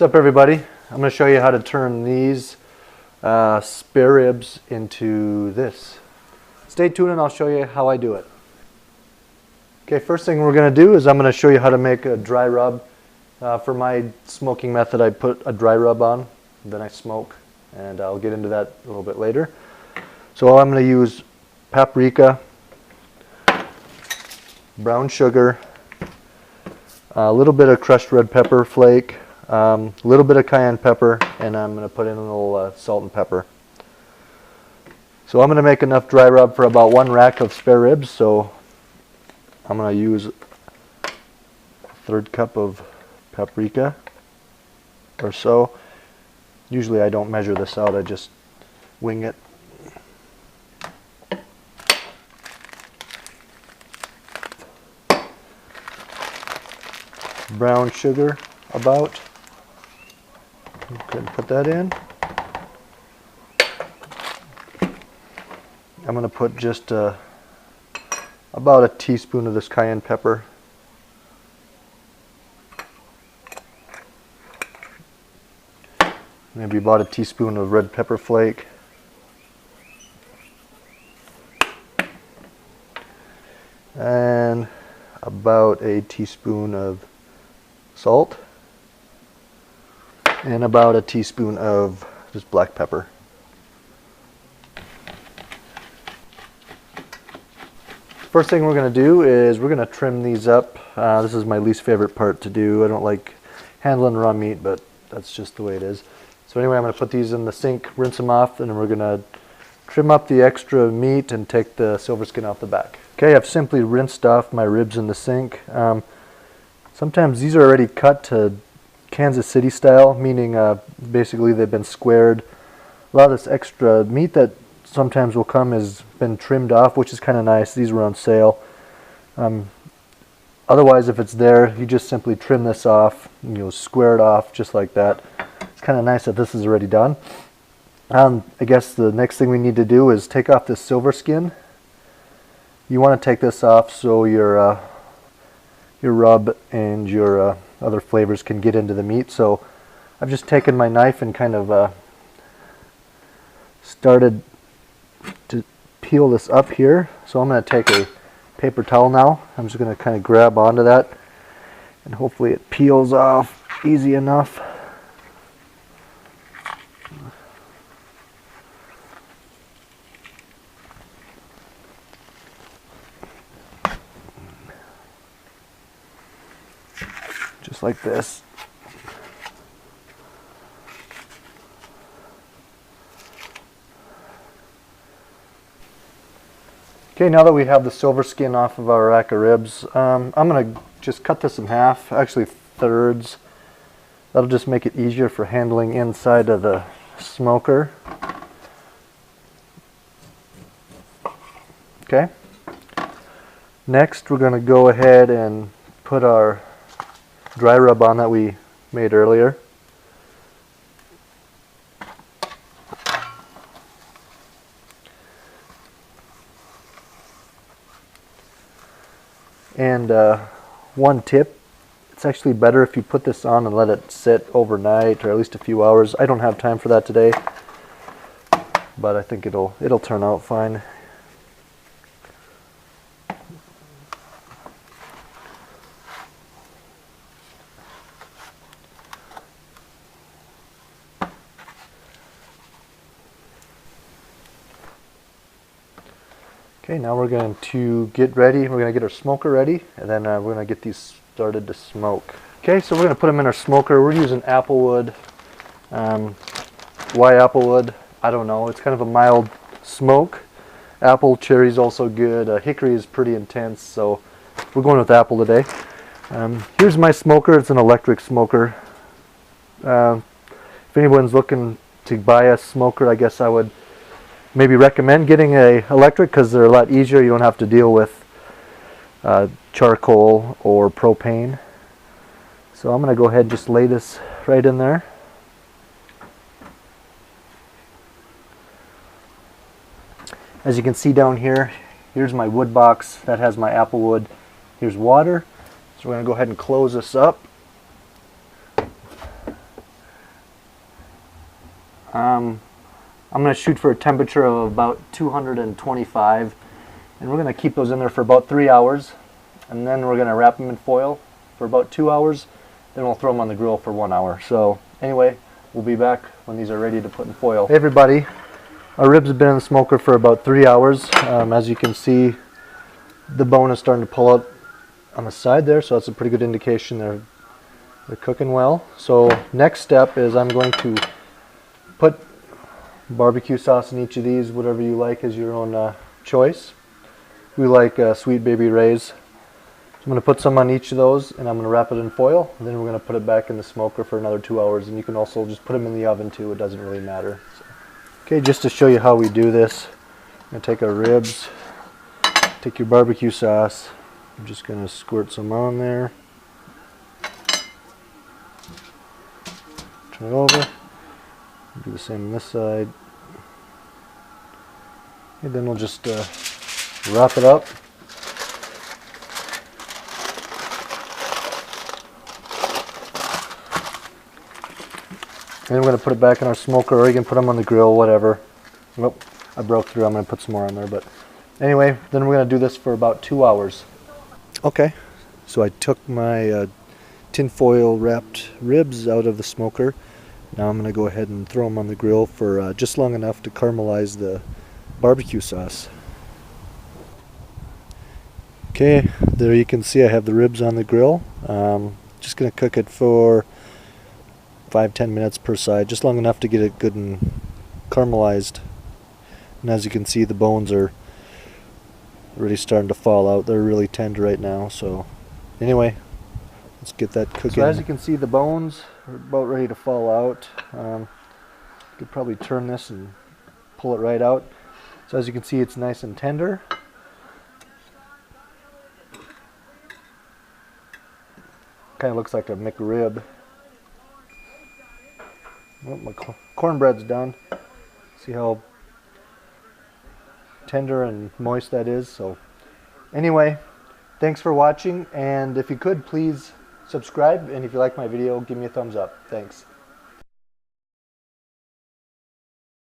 What's up, everybody? I'm going to show you how to turn these spare ribs into this. Stay tuned and I'll show you how I do it. Okay, first thing we're going to do is I'm going to show you how to make a dry rub. For my smoking method, I put a dry rub on, then I smoke, and I'll get into that a little bit later. So I'm going to use paprika, brown sugar, a little bit of crushed red pepper flake, a little bit of cayenne pepper, and I'm going to put in a little salt and pepper. So I'm going to make enough dry rub for about 1 rack of spare ribs, so I'm going to use a 1/3 cup of paprika or so. Usually I don't measure this out, I just wing it. Brown sugar about. Go ahead and put that in. I'm going to put just about a teaspoon of this cayenne pepper. Maybe about a teaspoon of red pepper flake. And about a teaspoon of salt. And about a teaspoon of just black pepper. First thing we're going to do is we're going to trim these up. This is my least favorite part to do. I don't like handling raw meat, but that's just the way it is. So anyway, I'm going to put these in the sink, rinse them off, and then we're going to trim up the extra meat and take the silver skin off the back. Okay, I've simply rinsed off my ribs in the sink. Sometimes these are already cut to Kansas City style, meaning basically they've been squared. A lot of this extra meat that sometimes will come has been trimmed off, which is kind of nice. These were on sale. Otherwise, if it's there, you just simply trim this off and you'll square it off just like that. It's kind of nice that this is already done. I guess the next thing we need to do is take off this silver skin. You want to take this off so your rub and your other flavors can get into the meat. So I've just taken my knife and kind of started to peel this up here. So I'm going to take a paper towel now. I'm just going to kind of grab onto that and hopefully it peels off easy enough. Just like this. Okay, now that we have the silver skin off of our rack of ribs, I'm going to just cut this in half, actually thirds. That'll just make it easier for handling inside of the smoker. Okay. Next, we're going to go ahead and put our dry rub on that we made earlier. And one tip, it's actually better if you put this on and let it sit overnight or at least a few hours. I don't have time for that today, but I think it'll turn out fine. Okay, now we're going to get ready. We're going to get our smoker ready, and then we're going to get these started to smoke. Okay, so we're going to put them in our smoker. We're using applewood. Why applewood? I don't know. It's kind of a mild smoke. Apple, cherry is also good. Hickory is pretty intense, so we're going with apple today. Here's my smoker. It's an electric smoker. If anyone's looking to buy a smoker, I guess I would maybe recommend getting a electric because they're a lot easier. You don't have to deal with charcoal or propane. So I'm going to go ahead and just lay this right in there. As you can see down here, here's my wood box that has my apple wood. Here's water. So we're going to go ahead and close this up. I'm going to shoot for a temperature of about 225, and we're going to keep those in there for about 3 hours, and then we're going to wrap them in foil for about 2 hours, then we'll throw them on the grill for 1 hour. So anyway, we'll be back when these are ready to put in foil. Hey everybody, our ribs have been in the smoker for about 3 hours. As you can see, the bone is starting to pull out on the side there, so that's a pretty good indication they're cooking well. So next step is I'm going to put barbecue sauce in each of these. Whatever you like is your own choice. We like Sweet Baby Ray's. So I'm going to put some on each of those, and I'm going to wrap it in foil, and then we're going to put it back in the smoker for another 2 hours, and you can also just put them in the oven too. It doesn't really matter. So. Okay, just to show you how we do this, I'm going to take our ribs, take your barbecue sauce. I'm just going to squirt some on there. Turn it over. Do the same on this side. And then we'll just wrap it up. And then we're going to put it back in our smoker, or you can put them on the grill, whatever. Oh, I broke through. I'm going to put some more on there. But anyway, then we're going to do this for about 2 hours. Okay, so I took my tinfoil wrapped ribs out of the smoker. Now I'm going to go ahead and throw them on the grill for just long enough to caramelize the barbecue sauce. Okay, there you can see I have the ribs on the grill. Just going to cook it for 5-10 minutes per side, just long enough to get it good and caramelized. And as you can see, the bones are really starting to fall out. They're really tender right now. So anyway, let's get that cooking. So as you can see, the bones are about ready to fall out. You could probably turn this and pull it right out. So as you can see, it's nice and tender. Kind of looks like a McRib. Oh, my cornbread's done. See how tender and moist that is. So anyway, thanks for watching, and if you could, please subscribe, and if you like my video, give me a thumbs up. Thanks.